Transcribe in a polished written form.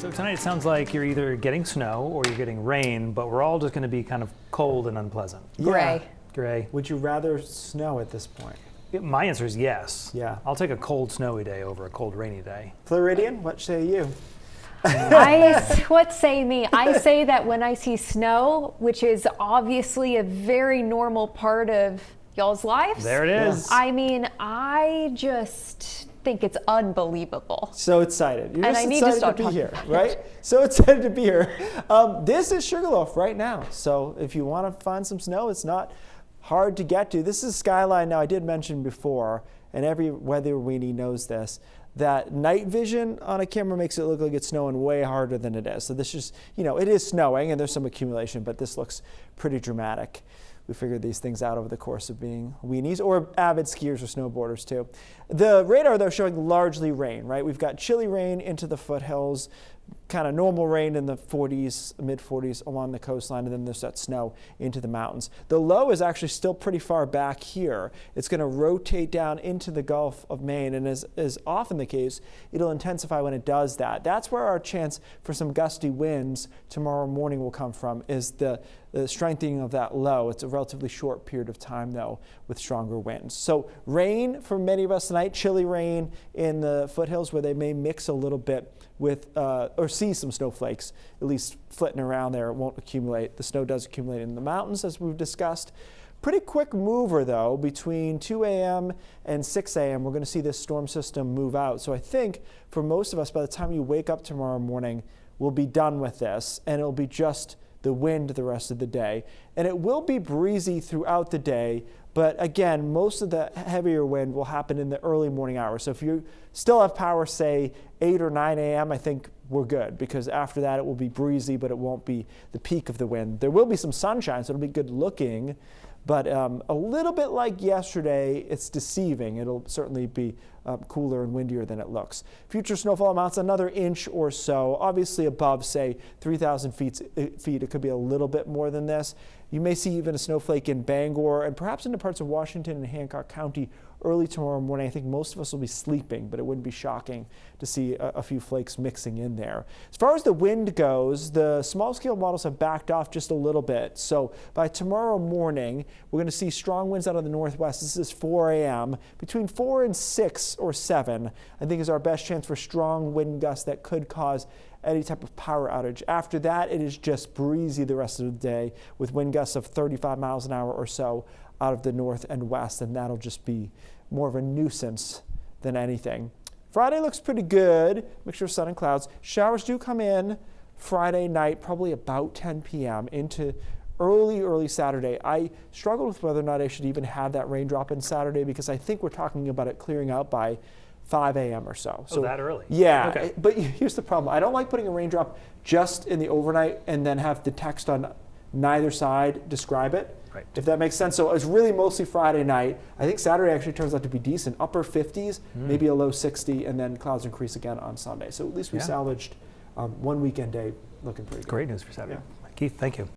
So tonight it sounds like you're either getting snow or you're getting rain, but we're all just going to be kind of cold and unpleasant. Gray. Gray. Would you rather snow at this point? My answer is yes. Yeah. I'll take a cold, snowy day over a cold, rainy day. Floridian, what say you? What say me? I say that when I see snow, which is obviously a very normal part of y'all's lives. There it is. I mean, I just think it's unbelievable. So excited. You're And just I need to excited start be talking here, about right? So excited to be here. This is Sugarloaf right now. So if you want to find some snow, it's not hard to get to. This is skyline. Now, I did mention before, and every weather weenie knows this, that night vision on a camera makes it look like it's snowing way harder than it is. So this is, it is snowing and there's some accumulation, but this looks pretty dramatic. We figured these things out over the course of being weenies or avid skiers or snowboarders too. The radar, though, showing largely rain, right? We've got chilly rain into the foothills, kind of normal rain in the 40s, mid 40s along the coastline, and then there's that snow into the mountains. The low is actually still pretty far back here. It's going to rotate down into the Gulf of Maine, and as is often the case, it'll intensify when it does that. That's where our chance for some gusty winds tomorrow morning will come from, is the strengthening of that low. It's a relatively short period of time, though, with stronger winds. So rain for many of us tonight, chilly rain in the foothills where they may mix a little bit with, or see some snowflakes, at least flitting around there. It won't accumulate. The snow does accumulate in the mountains, as we've discussed. Pretty quick mover, though, between 2 a.m. and 6 a.m. We're going to see this storm system move out. So I think for most of us, by the time you wake up tomorrow morning, we'll be done with this, and it'll be just the wind the rest of the day. And it will be breezy throughout the day, but again, most of the heavier wind will happen in the early morning hours. So if you still have power, say 8 or 9 a.m., I think we're good, because after that it will be breezy, but it won't be the peak of the wind. There will be some sunshine, so it'll be good looking, but a little bit like yesterday, it's deceiving. It'll certainly be cooler and windier than it looks. Future snowfall amounts another inch or so, obviously above, say, 3,000 feet. It could be a little bit more than this. You may see even a snowflake in Bangor and perhaps into parts of Washington and Hancock County early tomorrow morning. I think most of us will be sleeping, but it wouldn't be shocking to see a few flakes mixing in there. As far as the wind goes, the small scale models have backed off just a little bit. So by tomorrow morning, we're going to see strong winds out of the northwest. This is 4 a.m. Between 4 and 6 or 7, I think, is our best chance for strong wind gusts that could cause any type of power outage. After that, it is just breezy the rest of the day with wind gusts of 35 miles an hour or so out of the north and west, and that'll just be more of a nuisance than anything. Friday looks pretty good, mixture of sun and clouds. Showers do come in Friday night, probably about 10 p.m. into early Saturday. I struggled with whether or not I should even have that raindrop in Saturday, because I think we're talking about it clearing out by 5 a.m. or so. So that early? Yeah, okay. But here's the problem. I don't like putting a raindrop just in the overnight and then have the text on neither side describe it. Right. If that makes sense. So it's really mostly Friday night. I think Saturday actually turns out to be decent. Upper 50s, maybe a low 60, and then clouds increase again on Sunday. So at least we salvaged one weekend day looking pretty good. Great news for Saturday. Yeah. Keith, thank you.